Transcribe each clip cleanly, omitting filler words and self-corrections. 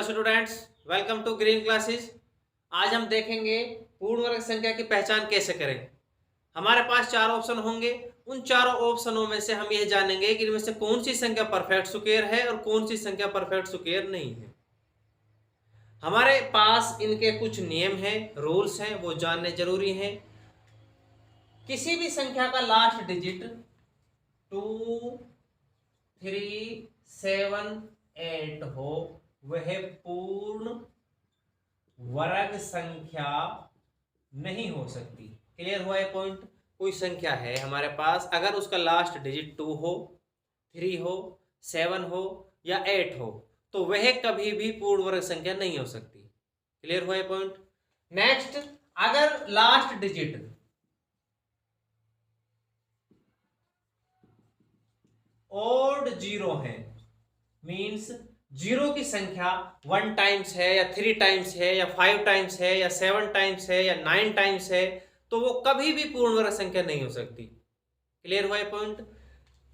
Students, welcome to Green Classes. आज हम देखेंगे पूर्ण वर्ग संख्या की पहचान कैसे करें। हमारे पास चार ऑप्शन होंगे। उन चारों ऑप्शनों में से हम यह जानेंगे कि इनमें से कौन सी संख्या परफेक्ट स्क्वायर है और कौन सी संख्या परफेक्ट स्क्वायर नहीं है। हमारे पास इनके कुछ नियम हैं, रूल्स हैं, वो जानने जरूरी हैं। किसी भी संख्या का लास्ट डिजिट 2, 3, 7, 8 हो, वह पूर्ण वर्ग संख्या नहीं हो सकती। क्लियर हुआ ये पॉइंट। कोई संख्या है हमारे पास, अगर उसका लास्ट डिजिट 2 हो, 3 हो, 7 हो या 8 हो, तो वह कभी भी पूर्ण वर्ग संख्या नहीं हो सकती। क्लियर हुआ ये पॉइंट। नेक्स्ट, अगर लास्ट डिजिट ऑड जीरो है, मीन्स जीरो की संख्या 1 टाइम्स है या 3 टाइम्स है या 5 टाइम्स है या 7 टाइम्स है या 9 टाइम्स है, तो वो कभी भी पूर्ण वर्ग संख्या नहीं हो सकती। क्लियर हुआ ये पॉइंट।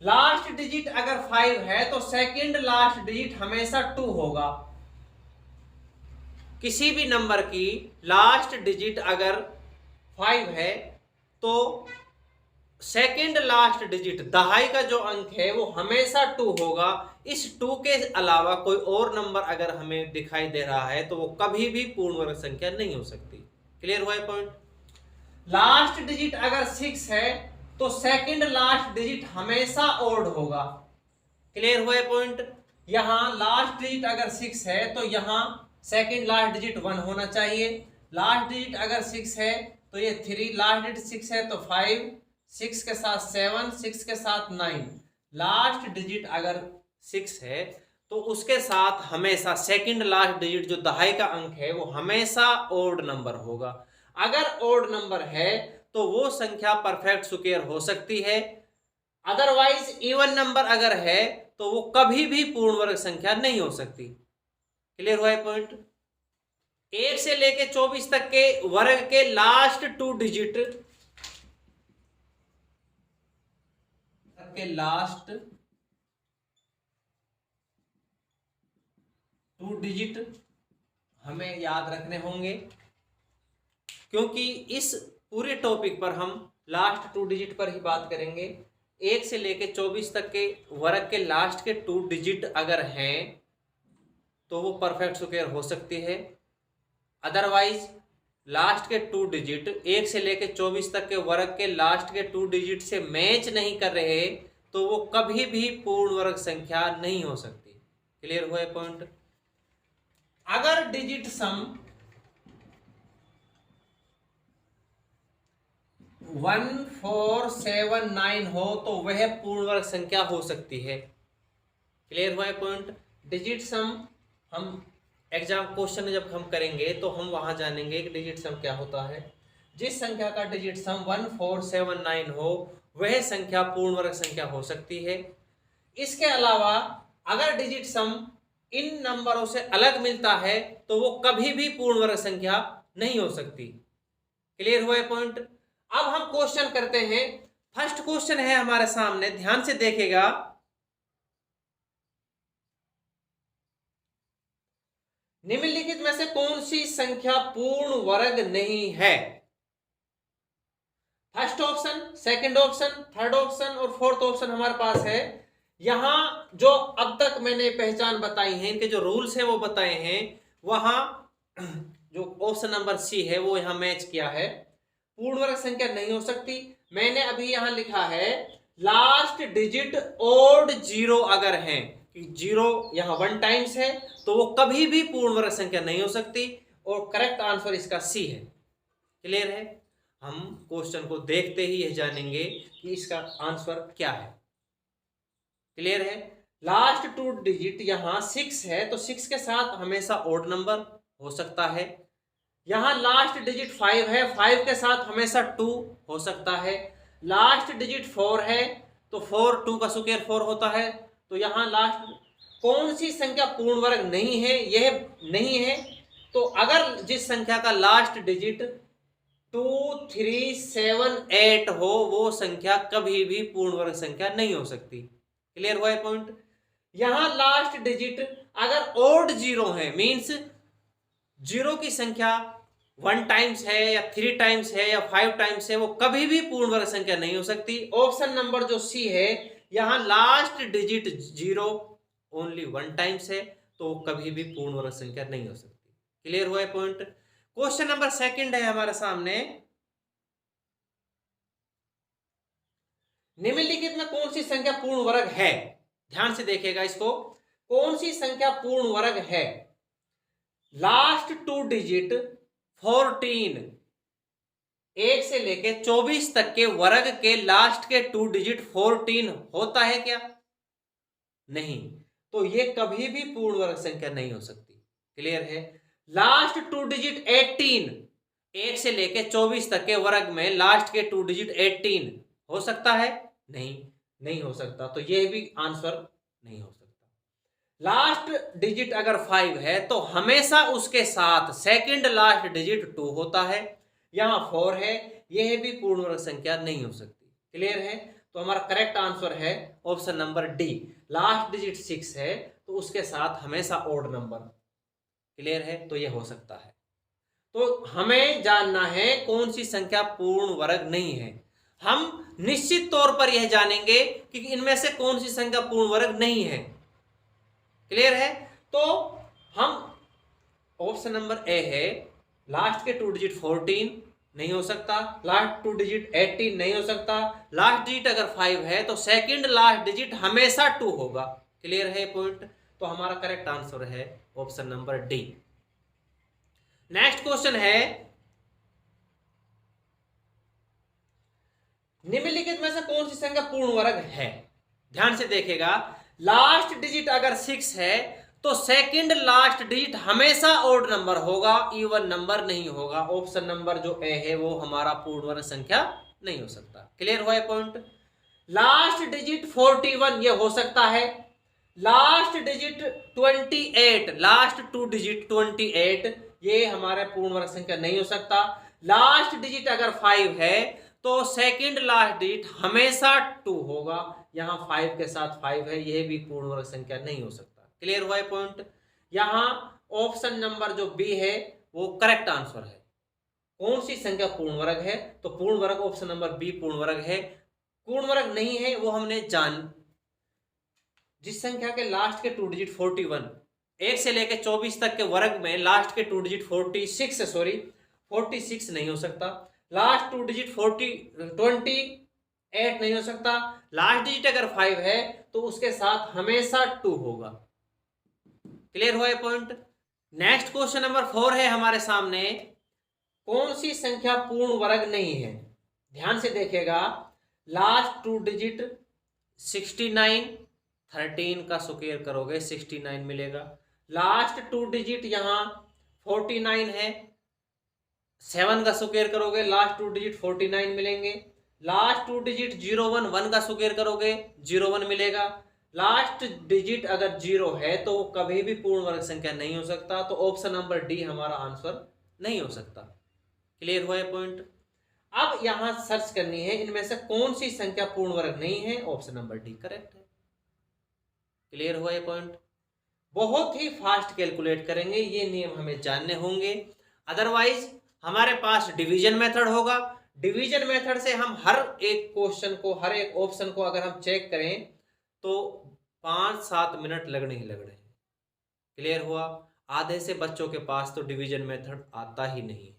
लास्ट डिजिट अगर 5 है तो सेकंड लास्ट डिजिट हमेशा 2 होगा। किसी भी नंबर की लास्ट डिजिट अगर 5 है तो सेकेंड लास्ट डिजिट दहाई का जो अंक है वो हमेशा 2 होगा। इस 2 के अलावा कोई और नंबर अगर हमें दिखाई दे रहा है तो वो कभी भी पूर्ण वर्ग संख्या नहीं हो सकती। क्लियर हुआ पॉइंट। लास्ट डिजिट अगर 6 है तो सेकेंड लास्ट डिजिट हमेशा ऑड होगा। क्लियर हुआ पॉइंट। यहां लास्ट डिजिट अगर 6 है तो यहां सेकेंड लास्ट डिजिट 1 होना चाहिए। लास्ट डिजिट अगर 6 है तो ये 3, लास्ट डिजिट 6 है तो 5, 6 के साथ 7, 6 के साथ 9। लास्ट डिजिट अगर 6 है तो उसके साथ हमेशा सेकंड लास्ट डिजिट जो दहाई का अंक है वो हमेशा ओड नंबर होगा। अगर ओड नंबर है तो वो संख्या परफेक्ट स्क्वायर हो सकती है। अदरवाइज इवन नंबर अगर है तो वो कभी भी पूर्ण वर्ग संख्या नहीं हो सकती। क्लियर हुआ है पॉइंट। 1 से लेके 24 तक के वर्ग के लास्ट 2 डिजिट के लास्ट 2 डिजिट हमें याद रखने होंगे, क्योंकि इस पूरे टॉपिक पर हम लास्ट 2 डिजिट पर ही बात करेंगे। 1 से लेके 24 तक के वर्ग के लास्ट के 2 डिजिट अगर हैं तो वो परफेक्ट स्क्वायर हो सकती है। अदरवाइज लास्ट के 2 डिजिट 1 से लेके 24 तक के वर्ग के लास्ट के 2 डिजिट से मैच नहीं कर रहे तो वो कभी भी पूर्ण वर्ग संख्या नहीं हो सकती। क्लियर हुआ पॉइंट। अगर डिजिट सम 1, 4, 7, 9 हो तो वह पूर्ण वर्ग संख्या हो सकती है। क्लियर हुआ पॉइंट। डिजिट सम हम एग्जाम क्वेश्चन जब हम करेंगे तो हम वहां जानेंगे कि डिजिट सम क्या होता है। जिस संख्या का डिजिट सम 1, 4, 7, 9 हो वह संख्या पूर्ण वर्ग संख्या हो सकती है। इसके अलावा अगर डिजिट सम इन नंबरों से अलग मिलता है तो वो कभी भी पूर्ण वर्ग संख्या नहीं हो सकती। क्लियर हुआ पॉइंट। अब हम क्वेश्चन करते हैं। फर्स्ट क्वेश्चन है हमारे सामने, ध्यान से देखेगा। निम्नलिखित में से कौन सी संख्या पूर्ण वर्ग नहीं है। First option, second option, third option और फोर्थ ऑप्शन हमारे पास है। यहां जो अब तक मैंने पहचान बताई है, इनके जो रूल्स हैं वो बताए हैं, वहां जो ऑप्शन नंबर सी है वो यहां मैच किया है। पूर्ण वर्ग संख्या नहीं हो सकती। मैंने अभी यहां लिखा है लास्ट डिजिट ओड जीरो अगर है कि जीरो यहां 1 टाइम्स है तो वो कभी भी पूर्ण वर्ग संख्या नहीं हो सकती, और करेक्ट आंसर इसका सी है। क्लियर है। हम क्वेश्चन को देखते ही यह जानेंगे कि इसका आंसर क्या है। क्लियर है। लास्ट 2 डिजिट यहां 6 है तो 6 के साथ हमेशा ओड नंबर हो सकता है। यहां लास्ट डिजिट 5 है, 5 के साथ हमेशा 2 हो सकता है। लास्ट डिजिट 4 है तो 4, 2 का स्क्वायर 4 होता है। तो यहां लास्ट कौन सी संख्या पूर्ण वर्ग नहीं है, यह नहीं है। तो अगर जिस संख्या का लास्ट डिजिट 2, 3, 7, 8 हो वो संख्या कभी भी पूर्ण वर्ग संख्या नहीं हो सकती। क्लियर हुआ पॉइंट। यहां लास्ट डिजिट अगर ओड जीरो है, मीन्स जीरो की संख्या 1 टाइम्स है या 3 टाइम्स है या 5 टाइम्स है, वो कभी भी पूर्ण वर्ग संख्या नहीं हो सकती। ऑप्शन नंबर जो सी है, यहां last digit zero only 1 times है, तो कभी भी पूर्ण वर्ग संख्या नहीं हो सकती। क्लियर हुआ है पॉइंट। क्वेश्चन नंबर सेकंड है हमारे सामने, निम्नलिखित में कौन सी संख्या पूर्ण वर्ग है? ध्यान से देखिएगा इसको, कौन सी संख्या पूर्ण वर्ग है? लास्ट 2 डिजिट 14, 1 से लेके 24 तक के वर्ग के लास्ट के 2 डिजिट 14 होता है क्या? नहीं, तो ये कभी भी पूर्ण वर्ग संख्या नहीं हो सकती। क्लियर है। लास्ट 2 डिजिट 18, 1 से लेके 24 तक के वर्ग में लास्ट के 2 डिजिट 18 हो सकता है? नहीं, नहीं हो सकता, तो ये भी आंसर नहीं हो सकता। लास्ट डिजिट अगर 5 है तो हमेशा उसके साथ सेकंड लास्ट डिजिट 2 होता है। यहां 4 है, यह भी पूर्ण वर्ग संख्या नहीं हो सकती। क्लियर है। तो हमारा करेक्ट आंसर है option number D. Last digit 6 है तो उसके साथ हमेशा ओड नंबर। क्लियर है, तो यह हो सकता है। तो हमें जानना है कौन सी संख्या पूर्ण वर्ग नहीं है। हम निश्चित तौर पर यह जानेंगे कि इनमें से कौन सी संख्या पूर्ण वर्ग नहीं है। क्लियर है। तो हम ऑप्शन नंबर ए है, लास्ट के 2 डिजिट 14 नहीं हो सकता, लास्ट 2 डिजिट 18 नहीं हो सकता, लास्ट डिजिट अगर 5 है तो सेकंड लास्ट डिजिट हमेशा 2 होगा। क्लियर है पॉइंट। तो हमारा करेक्ट आंसर है option number D. Next question है, निम्नलिखित में से कौन सी संख्या पूर्ण वर्ग है? ध्यान से देखेगा, लास्ट डिजिट अगर 6 है तो सेकंड लास्ट डिजिट हमेशा ओड नंबर होगा, इवन नंबर नहीं होगा। ऑप्शन नंबर जो ए है वो हमारा पूर्ण वर्ग संख्या नहीं हो सकता। क्लियर हुआ है पॉइंट। लास्ट डिजिट 41 ये हो सकता है, लास्ट डिजिट 28, लास्ट 2 डिजिट 28 ये हमारे पूर्ण वर्ग संख्या नहीं हो सकता। लास्ट डिजिट अगर 5 है तो सेकंड लास्ट डिजिट हमेशा 2 होगा, यहां 5 के साथ 5 है, यह भी पूर्ण वर्ग संख्या नहीं हो सकता। क्लियर हुआ है पॉइंट। यहां ऑप्शन नंबर जो बी है वो करेक्ट आंसर है। कौन सी संख्या पूर्ण वर्ग है? तो पूर्ण वर्ग ऑप्शन नंबर बी पूर्ण वर्ग है। पूर्ण वर्ग नहीं है वो हमने जिस संख्या के लास्ट के 2 डिजिट 41, 1 से लेकर 24 तक के वर्ग में लास्ट के 2 डिजिट 46 नहीं हो सकता, लास्ट 2 डिजिट 28 नहीं हो सकता, लास्ट डिजिट अगर 5 है तो उसके साथ हमेशा 2 होगा। क्लियर हुआ है पॉइंट। नेक्स्ट क्वेश्चन नंबर 4 है हमारे सामने, कौन सी संख्या पूर्ण वर्ग नहीं है? ध्यान से देखिएगा, लास्ट 2 डिजिट 69, 13 का स्क्वायर करोगे 69 मिलेगा। लास्ट 2 डिजिट यहां 49 है, 7 का स्क्वायर करोगे लास्ट 2 डिजिट 49 मिलेंगे। लास्ट 2 डिजिट 01, 1 का स्क्वायर करोगे 01 मिलेगा। लास्ट डिजिट अगर 0 है तो कभी भी पूर्ण वर्ग संख्या नहीं हो सकता, तो ऑप्शन नंबर डी हमारा आंसर नहीं हो सकता। क्लियर हुआ है पॉइंट। अब यहां सर्च करनी है इनमें से कौन सी संख्या पूर्ण वर्ग नहीं है, ऑप्शन नंबर डी करेक्ट है। क्लियर हुआ ये पॉइंट। बहुत ही फास्ट कैलकुलेट करेंगे, ये नियम हमें जानने होंगे, अदरवाइज हमारे पास डिवीजन मेथड होगा। डिवीजन मेथड से हम हर एक क्वेश्चन को, हर एक ऑप्शन को अगर हम चेक करें तो 5-7 मिनट लगने ही लगने हैं। क्लियर हुआ। आधे से बच्चों के पास तो डिवीजन मेथड आता ही नहीं है।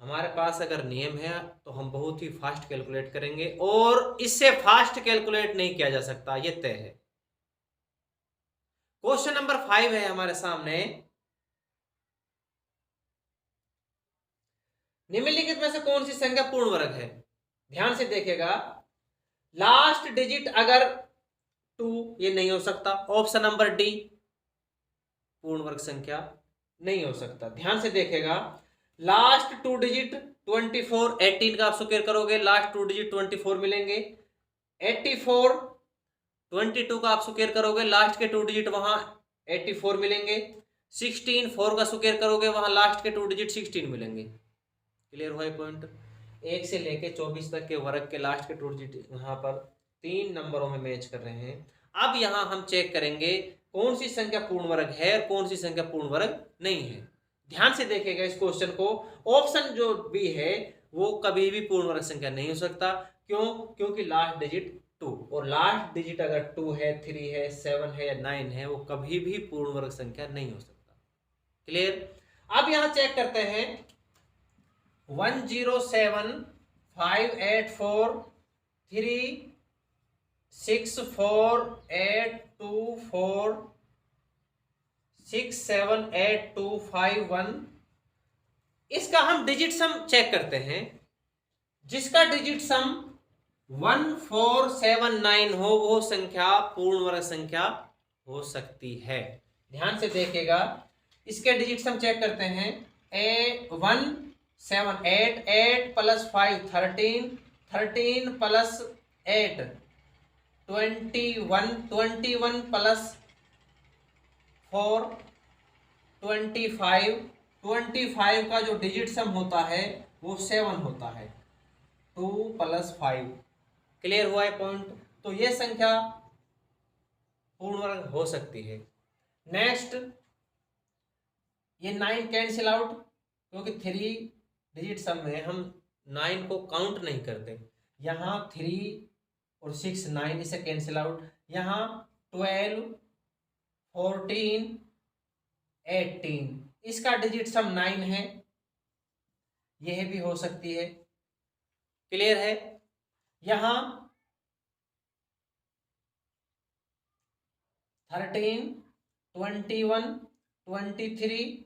हमारे पास अगर नियम है तो हम बहुत ही फास्ट कैलकुलेट करेंगे, और इससे फास्ट कैलकुलेट नहीं किया जा सकता, ये तय है। क्वेश्चन नंबर 5 है हमारे सामने, निम्नलिखित में से कौन सी संख्या पूर्ण वर्ग है? ध्यान से देखिएगा, लास्ट डिजिट अगर 2 ये नहीं हो सकता, ऑप्शन नंबर डी पूर्ण वर्ग संख्या नहीं हो सकता। ध्यान से देखिएगा, लास्ट 2 डिजिट 24, 18 का आप स्क्वायर करोगे लास्ट 2 डिजिट 24 मिलेंगे। 84, 22 का आप स्क्वायर करोगे लास्ट के 2 डिजिट वहां 84 मिलेंगे। 16, 4 का स्क्वायर करोगे वहां लास्ट के 2 डिजिट 16 मिलेंगे। क्लियर हुआ पॉइंट। 1 से लेके 24 तक के वर्ग के लास्ट के 2 डिजिट यहाँ पर 3 नंबरों में मैच कर रहे हैं। अब यहाँ हम चेक करेंगे कौन सी संख्या पूर्ण वर्ग है और कौन सी संख्या पूर्ण वर्ग नहीं है। ध्यान से देखिएगा इस क्वेश्चन को। ऑप्शन जो बी है वो कभी भी पूर्ण वर्ग संख्या नहीं हो सकता। क्यों? क्योंकि लास्ट डिजिट 2, और लास्ट डिजिट अगर 2 है, 3 है, 7 है या 9 है, वो कभी भी पूर्ण वर्ग संख्या नहीं हो सकता। क्लियर? अब यहां चेक करते हैं 10758436824678251। इसका हम डिजिट सम चेक करते हैं। जिसका डिजिट सम 1479 हो वो संख्या पूर्ण वर्ग संख्या हो सकती है। ध्यान से देखिएगा, इसके डिजिट सम चेक करते हैं। 178, 8 + 5 13, 13 + 8 21, 21 + 4 25, 25 का जो डिजिट सम होता है वो 7 होता है। 2 + 5। क्लियर हुआ है पॉइंट? तो ये संख्या पूर्ण वर्ग हो सकती है। नेक्स्ट, ये 9 कैंसिल आउट, क्योंकि 3 डिजिट सम में हम 9 को काउंट नहीं करते। यहाँ 3 और 6 9, इसे कैंसिल आउट। यहाँ 12 14 18, इसका डिजिट सम 9 है, यह भी हो सकती है। क्लियर है? यहां 13 21 23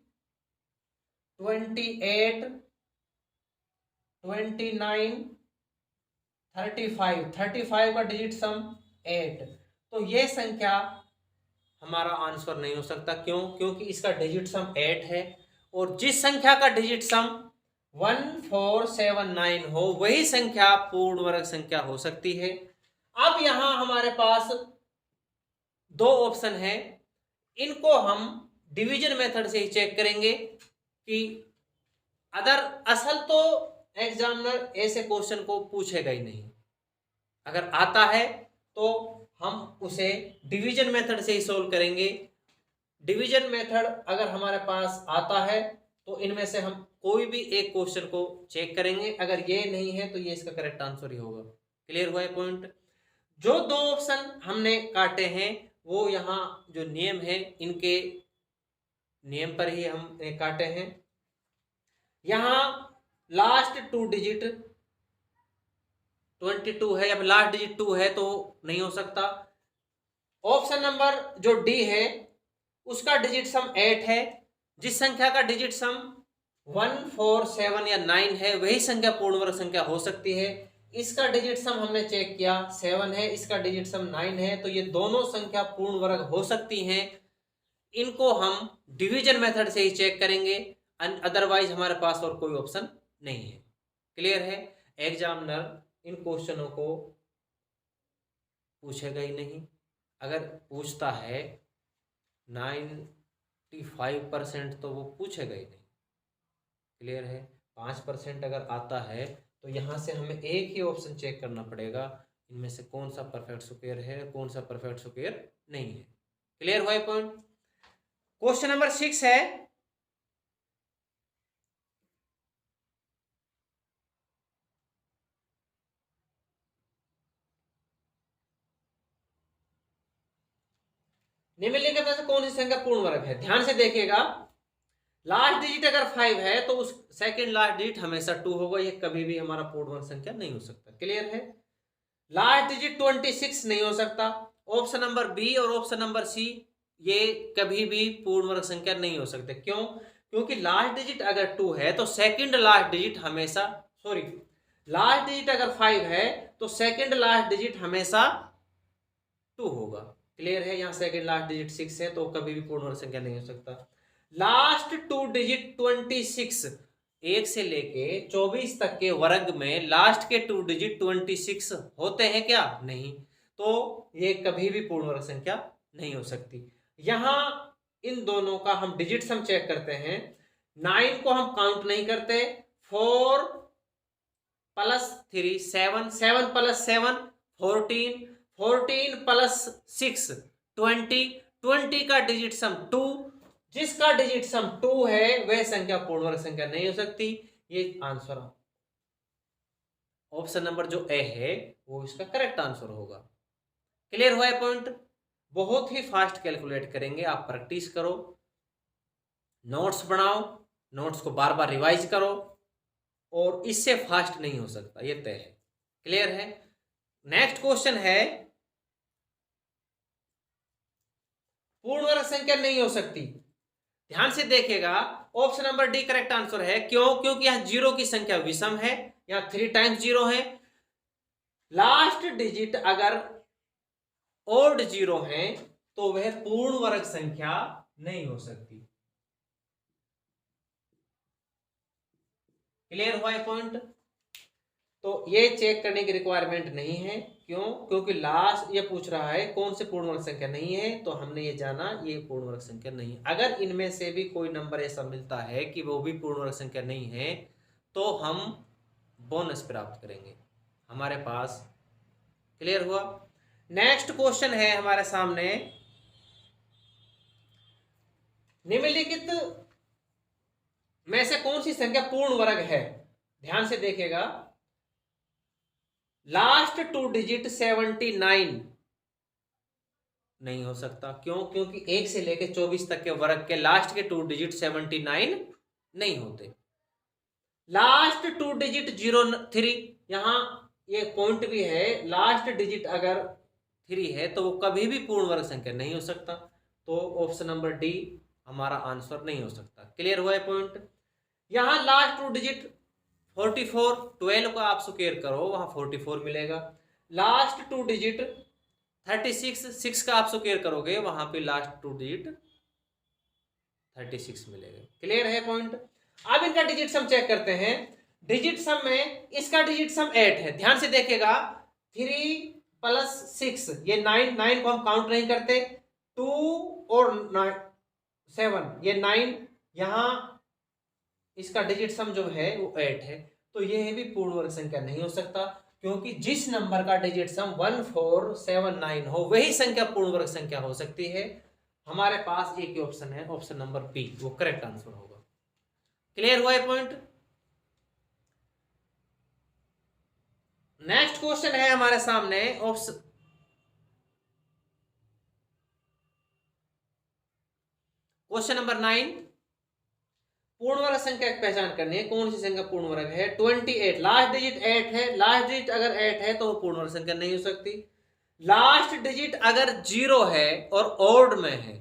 28 29 35 का डिजिट सम 8। तो यह संख्या हमारा आंसर नहीं हो सकता। क्यों? क्योंकि इसका डिजिट सम 8 है, और जिस संख्या का डिजिट सम 1479 हो वही संख्या पूर्ण वर्ग संख्या हो सकती है। अब यहां हमारे पास 2 ऑप्शन है, इनको हम डिवीजन मेथड से ही चेक करेंगे कि असल तो एग्जामिनर ऐसे क्वेश्चन को पूछेगा ही नहीं। अगर आता है तो हम उसे डिवीजन मेथड से ही सोल्व करेंगे। डिवीजन मेथड अगर हमारे पास आता है तो इनमें से हम कोई भी एक क्वेश्चन को चेक करेंगे। अगर ये नहीं है तो ये इसका करेक्ट आंसर ही होगा। क्लियर हुआ है पॉइंट? जो 2 ऑप्शन हमने काटे हैं वो यहाँ जो नियम है इनके नियम पर ही हमने काटे हैं। यहाँ लास्ट 2 डिजिट 22 है या लास्ट डिजिट 2 है तो नहीं हो सकता। ऑप्शन नंबर जो डी है उसका डिजिट सम 8 है। जिस संख्या का डिजिट सम 1 4 7 या 9 है वही संख्या पूर्ण वर्ग संख्या हो सकती है। इसका डिजिट सम हमने चेक किया 7 है, इसका डिजिट सम 9 है, तो ये दोनों संख्या पूर्ण वर्ग हो सकती हैं। इनको हम डिवीजन मेथड से ही चेक करेंगे, अदरवाइज हमारे पास और कोई ऑप्शन नहीं है। क्लियर है? एग्जामिनर इन क्वेश्चनों को पूछेगा ही नहीं। अगर पूछता है 95% तो वो पूछेगा ही नहीं। क्लियर है? 5% अगर आता है तो यहाँ से हमें एक ही ऑप्शन चेक करना पड़ेगा, इनमें से कौन सा परफेक्ट स्क्वायर है, कौन सा परफेक्ट स्क्वायर नहीं है। क्लियर हुआ पॉइंट? क्वेश्चन नंबर 6 है, निम्नलिखित में से कौन सी संख्या पूर्ण वर्ग है? ध्यान से देखिएगा, लास्ट डिजिट अगर 5 है तो उस सेकंड लास्ट डिजिट हमेशा 2 होगा, ये कभी भी हमारा पूर्ण वर्ग संख्या नहीं हो सकता। क्लियर है? लास्ट डिजिट 26 नहीं हो सकता। ऑप्शन नंबर बी और ऑप्शन नंबर सी ये कभी भी पूर्ण वर्ग संख्या नहीं हो सकते। क्यों? क्योंकि लास्ट डिजिट अगर 2 है तो सेकंड लास्ट डिजिट हमेशा, सॉरी, लास्ट डिजिट अगर 5 है तो सेकंड लास्ट डिजिट हमेशा 2 होगा। क्लियर है? यहाँ सेकंड लास्ट डिजिट 6 है तो कभी भी पूर्ण वर्ग संख्या नहीं हो सकता। लास्ट 2 डिजिट 26, 1 से लेके 24 तक के वर्ग में लास्ट के 2 डिजिट 26 होते हैं क्या? नहीं। तो ये कभी भी पूर्ण वर्ग संख्या नहीं हो सकती। यहां इन दोनों का हम डिजिट सम चेक करते हैं। 9 को हम काउंट नहीं करते। 4 + 3 7, 7 + 7 14, 14 प्लस 6 20, 20 का डिजिट सम 2, जिसका डिजिट सम 2 है वह संख्या पूर्ण वर्ग संख्या नहीं हो सकती। ये आंसर ऑप्शन नंबर जो ए है वो इसका करेक्ट आंसर होगा। क्लियर हुआ है पॉइंट? बहुत ही फास्ट कैलकुलेट करेंगे, आप प्रैक्टिस करो, नोट्स बनाओ, नोट्स को बार बार रिवाइज करो, और इससे फास्ट नहीं हो सकता, ये तय है। क्लियर है? नेक्स्ट क्वेश्चन है, पूर्ण वर्ग संख्या नहीं हो सकती। ध्यान से देखिएगा, option number D correct answer है। क्यों? क्योंकि यहां जीरो की संख्या विषम है, यहां 3 टाइम्स जीरो है। लास्ट डिजिट अगर ओड जीरो है तो वह पूर्ण वर्ग संख्या नहीं हो सकती। क्लियर हुआ है पॉइंट? तो ये चेक करने की रिक्वायरमेंट नहीं है। क्यों? क्योंकि लास्ट ये पूछ रहा है कौन से पूर्ण वर्ग संख्या नहीं है, तो हमने ये जाना ये पूर्ण वर्ग संख्या नहीं है। अगर इनमें से भी कोई नंबर ऐसा मिलता है कि वो भी पूर्ण वर्ग संख्या नहीं है तो हम बोनस प्राप्त करेंगे हमारे पास। क्लियर हुआ? नेक्स्ट क्वेश्चन है हमारे सामने, निम्नलिखित में से कौन सी संख्या पूर्ण वर्ग है? ध्यान से देखिएगा, लास्ट 2 डिजिट 79 नहीं हो सकता। क्यों? क्योंकि 1 से लेकर 24 तक के वर्ग के लास्ट के 2 डिजिट 79 नहीं होते। लास्ट 2 डिजिट 03, यहां ये पॉइंट भी है, लास्ट डिजिट अगर 3 है तो वो कभी भी पूर्ण वर्ग संख्या नहीं हो सकता। तो ऑप्शन नंबर डी हमारा आंसर नहीं हो सकता। क्लियर हुआ है पॉइंट? यहां लास्ट 2 डिजिट 44, 12 को आप स्क्वायर करो वहां 44 मिलेगा। लास्ट 2 डिजिट 36, 6 का आप स्क्वायर करोगे वहां पे लास्ट 2 डिजिट 36 मिलेगा। क्लियर है पॉइंट? अब इनका डिजिट सम चेक करते हैं। डिजिट सम में इसका डिजिट सम 8 है। ध्यान से देखिएगा, 3 प्लस 6 ये 9, 9 को हम काउंट नहीं करते, 2 और 7 ये 9, यहां इसका डिजिट सम जो है वो 8 है। तो यह भी पूर्ण वर्ग संख्या नहीं हो सकता, क्योंकि जिस नंबर का डिजिट सम 1479 हो वही संख्या पूर्ण वर्ग संख्या हो सकती है। हमारे पास एक ही ऑप्शन है, ऑप्शन नंबर बी, वो करेक्ट आंसर होगा। क्लियर हुआ है पॉइंट? नेक्स्ट क्वेश्चन है हमारे सामने, ऑप्शन क्वेश्चन नंबर 9, पूर्ण वर्ग संख्या की पहचान करनी है। कौन सी संख्या पूर्ण वर्ग है? 28, लास्ट डिजिट 8 है। लास्ट डिजिट अगर 8 है तो वो पूर्ण वर्ग संख्या नहीं हो सकती। लास्ट डिजिट अगर 0 है और ऑड में है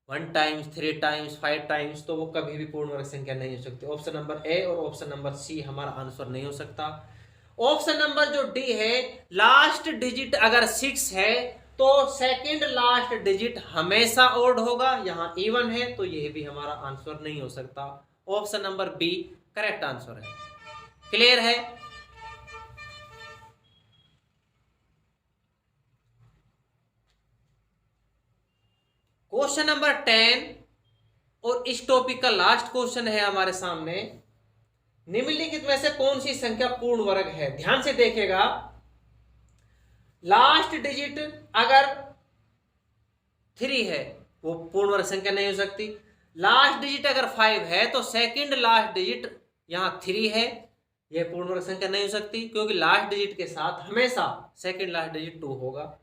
1 टाइम्स, 3 टाइम्स, 5 टाइम्स, तो वो कभी भी पूर्ण वर्ग संख्या नहीं हो सकती। ऑप्शन नंबर ए और ऑप्शन नंबर सी हमारा आंसर नहीं हो सकता। ऑप्शन नंबर जो डी है, लास्ट डिजिट अगर 6 है तो सेकंड लास्ट डिजिट हमेशा ओड होगा, यहां इवन है तो यह भी हमारा आंसर नहीं हो सकता। Option number B correct answer है। क्लियर है? क्वेश्चन नंबर 10 और इस टॉपिक का लास्ट क्वेश्चन है हमारे सामने, निम्नलिखित में से कौन सी संख्या पूर्ण वर्ग है? ध्यान से देखिएगा, लास्ट डिजिट अगर 3 है वो पूर्ण वर्ग संख्या नहीं हो सकती। लास्ट डिजिट अगर 5 है तो सेकंड लास्ट डिजिट यहां 3 है, यह पूर्ण वर्ग संख्या नहीं हो सकती, क्योंकि लास्ट डिजिट के साथ हमेशा सेकंड लास्ट डिजिट 2 होगा।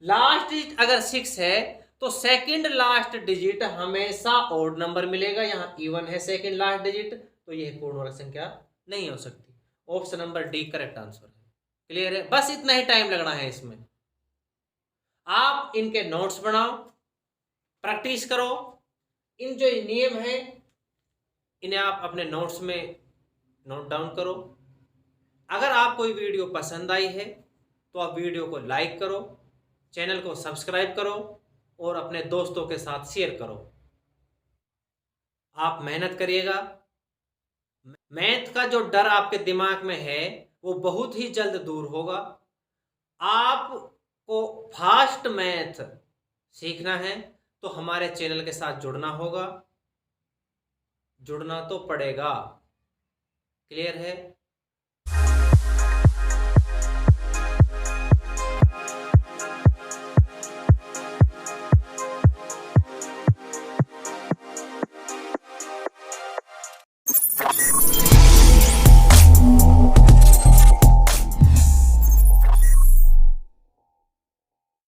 लास्ट डिजिट अगर 6 है तो सेकंड लास्ट डिजिट हमेशा ऑड नंबर मिलेगा, यहां इवन है सेकंड लास्ट डिजिट, तो यह पूर्ण वर्ग संख्या नहीं हो सकती। Option number D correct answer है। क्लियर है? बस इतना ही टाइम लगना है इसमें। आप इनके नोट्स बनाओ, प्रैक्टिस करो, इन जो नियम है इन्हें आप अपने नोट्स में नोट डाउन करो। अगर आपको कोई वीडियो पसंद आई है तो आप वीडियो को लाइक करो, चैनल को सब्सक्राइब करो और अपने दोस्तों के साथ शेयर करो। आप मेहनत करिएगा। मैथ का जो डर आपके दिमाग में है वो बहुत ही जल्द दूर होगा। आपको फास्ट मैथ सीखना है तो हमारे चैनल के साथ जुड़ना होगा, जुड़ना तो पड़ेगा। क्लियर है?